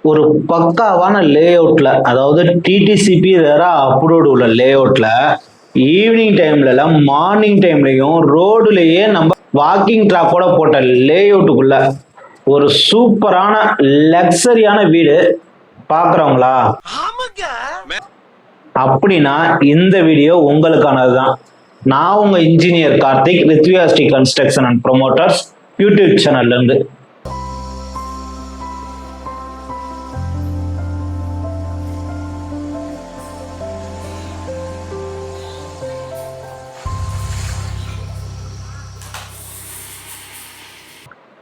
ஒரு பக்காவான லே அவுட்ல, அதாவது டிடிசிபி ரெரா அப்ரூவ்டு உள்ள லே அவுட்ல ஈவினிங் டைம்ல மார்னிங் டைம்லயும் ரோடுலயே நம்ம வாக்கிங் ட்ராக்கோட போட்ட லே அவுட்டுக்குள்ள ஒரு சூப்பரான லக்ஸரியான வீடு பாக்குறவங்களா? அப்படின்னா இந்த வீடியோ உங்களுக்கானதுதான். நான் உங்க இன்ஜினியர் கார்த்திக், ரித்வியாஸ்டி கன்ஸ்ட்ரக்ஷன் அண்ட் ப்ரொமோட்டர்ஸ் யூடியூப் சேனல்ல இருந்து.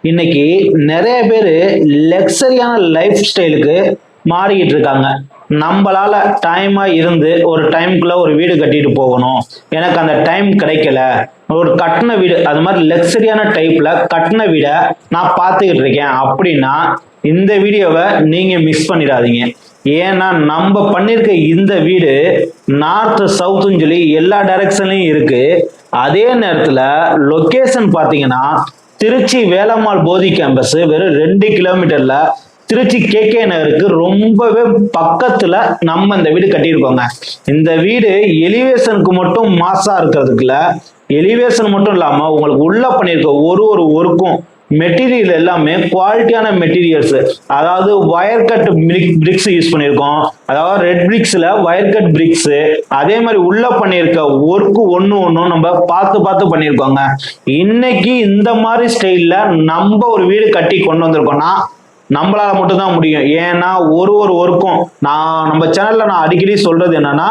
இன்னைக்கு நிறைய பேர் லக்ஸரியான லைஃப் ஸ்டைலுக்கு மாறிக்கிட்டு இருக்காங்க. நம்மளால டைமா இருந்து ஒரு டைம்குள்ள ஒரு வீடு கட்டிட்டு போகணும், எனக்கு அந்த டைம் கிடைக்கல, ஒரு கட்டின வீடு அது மாதிரி லக்ஸரியான டைப்ல கட்டின வீடை நான் பார்த்துக்கிட்டு இருக்கேன் அப்படின்னா இந்த வீடியோவை நீங்க மிஸ் பண்ணிடாதீங்க. ஏன்னா நம்ம பண்ணிருக்க இந்த வீடு நார்த் சவுத்துன்னு சொல்லி எல்லா டைரக்ஷன்லயும் இருக்கு. அதே நேரத்துல லொகேஷன் பாத்தீங்கன்னா திருச்சி வேலம்மாள் போதி கேம்பஸ் வெறும் 2 கிலோமீட்டர்ல திருச்சி கேகே நகருக்கு ரொம்பவே பக்கத்துல நம்ம இந்த வீடு கட்டியிருக்கோங்க. இந்த வீடு எலிவேஷனுக்கு மட்டும் மாசா இருக்கிறதுக்குல, எலிவேஷன் மட்டும் இல்லாம உங்களுக்கு உள்ள பண்ணியிருக்க ஒரு ஒர்க்கும் மெட்டீரியல் எல்லாமே குவாலிட்டியான மெட்டீரியல்ஸ். அதாவது வயர் கட் பிரிக்ஸ் யூஸ் பண்ணியிருக்கோம், அதாவது ரெட் பிரிக்ஸ்ல வயர் கட் பிரிக்ஸ். அதே மாதிரி உள்ள பண்ணியிருக்க ஒர்க்கு ஒன்னும் நம்ம பார்த்து பண்ணியிருக்கோங்க. இன்னைக்கு இந்த மாதிரி ஸ்டைல்ல நம்ம ஒரு வீடு கட்டி கொண்டு வந்திருக்கோம்னா நம்மளால மட்டும்தான் முடியும். ஏன்னா ஒரு ஒர்க்கும் நம்ம சேனல்ல நான் அடிக்கடி சொல்றது என்னன்னா,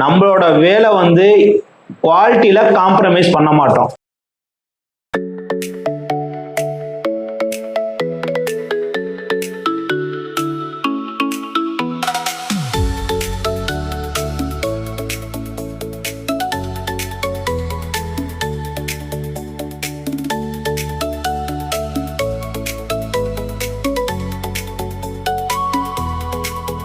நம்மளோட வேலை குவாலிட்டியில காம்ப்ரமைஸ் பண்ண மாட்டோம்.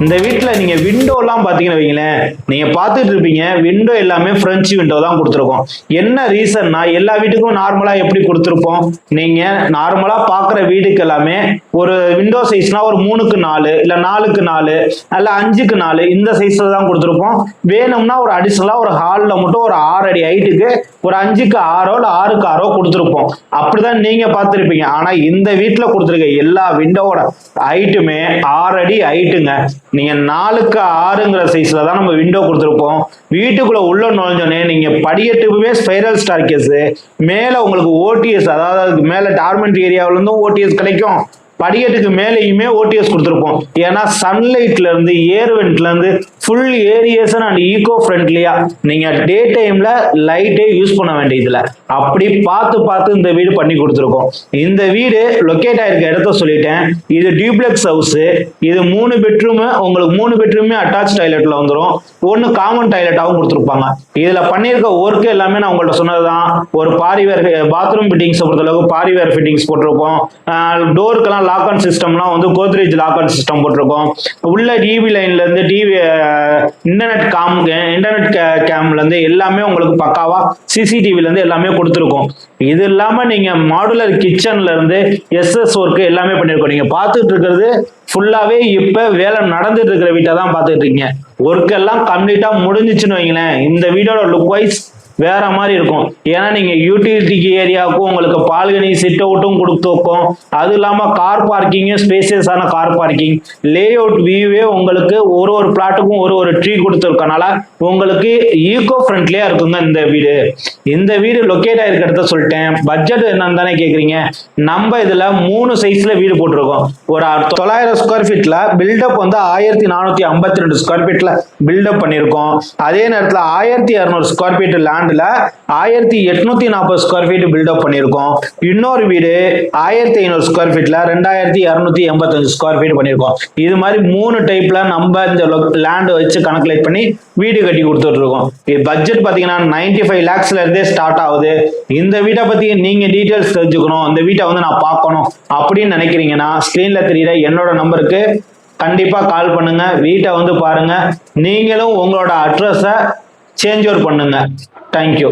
இந்த வீட்டுல நீங்க விண்டோ எல்லாம் பாத்தீங்கன்னு வைங்களேன், நீங்க பாத்துட்டு இருப்பீங்க விண்டோ எல்லாமே பிரெஞ்சு விண்டோ தான் கொடுத்துருக்கோம். என்ன ரீசன்னா எல்லா வீட்டுக்கும் நார்மலா எப்படி கொடுத்துருப்போம், நீங்க நார்மலா பாக்குற வீடுக்கு எல்லாமே ஒரு விண்டோ சைஸ்னா ஒரு 3x4 இல்ல 4x4 அல்ல 5x4 இந்த சைஸ்ல தான் கொடுத்துருப்போம். வேணும்னா ஒரு அடிஷனலா ஒரு ஹால்ல மட்டும் ஒரு 6 அடி ஹைட்டுக்கு ஒரு 5x6 இல்ல 6x6 கொடுத்துருப்போம். அப்படிதான் நீங்க பார்த்திருப்பீங்க. ஆனா இந்த வீட்டுல கொடுத்துருக்க எல்லா விண்டோவோட ஹைட்டுமே 6 அடி ஹைட்டுங்க. நீங்க 4x6ங்கிற சைஸ்ல தான் நம்ம விண்டோ கொடுத்துருப்போம். வீட்டுக்குள்ள உள்ள நுழைஞ்சோடனே நீங்க படிக்கட்டுமே ஸ்பைரல் ஸ்டார்கேஸ், மேல உங்களுக்கு ஓடிஎஸ், அதாவது மேல டார்மெண்ட் ஏரியாவில இருந்தும் ஓடிஎஸ் கிடைக்கும், படிக்கட்டுக்கு மேலேயுமே ஓடிஎஸ் கொடுத்துருப்போம். ஏன்னா சன்லைட்ல இருந்து ஏர் வென்ட்ல இருந்து ஃபுல் ஏரியேஷன் அண்ட் ஈகோ ஃப்ரெண்ட்லியா நீங்க டே டைம்ல லைட்டே யூஸ் பண்ண வேண்டியதுல அப்படி பார்த்து இந்த வீடு பண்ணி கொடுத்துருக்கோம். இந்த வீடு லொக்கேட் ஆயிருக்க இடத்த சொல்லிட்டேன். இது டியூப்ளெக்ஸ் ஹவுஸ். இது 3 பெட்ரூம், உங்களுக்கு 3 பெட்ரூமே அட்டாச் டாய்லெட்ல வந்துடும், 1 காமன் டாய்லெட்டாகவும் கொடுத்துருப்பாங்க. இதுல பண்ணியிருக்க ஒர்க் எல்லாமே நான் உங்கள்ட்ட சொன்னதுதான். ஒரு பாரிவேர் பாத்ரூம் ஃபிட்டிங்ஸ் பொறுத்தளவுக்கு பாரிவேர் ஃபிட்டிங்ஸ் போட்டிருப்போம். டோருக்கெல்லாம் லாக் ஆன் சிஸ்டம்லாம் கோத்ரேஜ் லாக் ஆன் சிஸ்டம் போட்டிருக்கோம். உள்ள டிவி லைன்ல இருந்து டிவி இன்டர்நெட் கேம்ல இருந்து எல்லாமே உங்களுக்கு பக்காவா சிசிடிவில இருந்து எல்லாமே கொடுத்துருக்கோம். இது இல்லாம நீங்க மாடுலர் கிச்சன்ல இருந்து எஸ்எஸ் ஒர்க் எல்லாமே பண்ணிருக்கோம். நீங்க பார்த்துட்டு இருக்கிறது ஃபுல்லாவே இப்ப வேலை நடந்துட்டு இருக்கிற வீட்டை தான் பார்த்துட்டு இருக்கீங்க. ஒர்க் எல்லாம் கம்ப்ளீட்டா முடிஞ்சிச்சுன்னு வைங்களேன், இந்த வீடோட லுக் வைஸ் வேற மாதிரி இருக்கும். ஏன்னா நீங்க யூட்டிலிட்டி ஏரியாவுக்கும் உங்களுக்கு பால்கனி சிட் அவுட்டும் கொடுத்துருக்கோம். அது இல்லாம கார் பார்க்கிங்கும் ஸ்பேசியஸான கார் பார்க்கிங், லே அவுட் வியூவே உங்களுக்கு ஒரு பிளாட்டுக்கும் ஒரு ட்ரீ கொடுத்துருக்கனால உங்களுக்கு ஈகோ ஃப்ரெண்ட்லியா இருக்குங்க இந்த வீடு. இந்த வீடு லொக்கேட் ஆயிருக்க இடத்த சொல்லிட்டேன். பட்ஜெட் என்னன்னு தானே கேக்குறீங்க. நம்ம இதுல 3 சைஸ்ல வீடு போட்டிருக்கோம். ஒரு 900 ஸ்கொயர் ஃபீட்ல பில்டப் 1452 ஸ்கொயர் ஃபீட்ல பில்டப் பண்ணிருக்கோம். அதே நேரத்துல 1200 square feet land 1840 square feet built up பண்ணிருக்கோம். இன்னொரு வீடு 1500 ஸ்கொயர் ஃபீட்ல 2285 ஸ்கொயர் ஃபீட் பண்ணிருக்கோம். இது மாதிரி 3 டைப்ல நம்ம இந்த லேண்ட் வச்சு கணக்குலேட் பண்ணி வீடு கட்டி கொடுத்துட்டு இருக்கோம். பட்ஜெட் பாத்தீங்கன்னா 95 lakhsல இருந்தே ஸ்டார்ட் ஆகுது. இந்த வீட்டை பத்தி நீங்க டீடைல்ஸ் தெரிஞ்சுக்கணும், இந்த வீட்டை நான் பார்க்கணும் அப்படின்னு நினைக்கிறீங்கன்னா ஸ்கிரீன்ல தெரியுற என்னோட நம்பருக்கு கண்டிப்பா கால் பண்ணுங்க. வீட்டை பாருங்க. நீங்களும் உங்களோட அட்ரஸை சேஞ்ச் ஓவர் பண்ணுங்க. Thank you.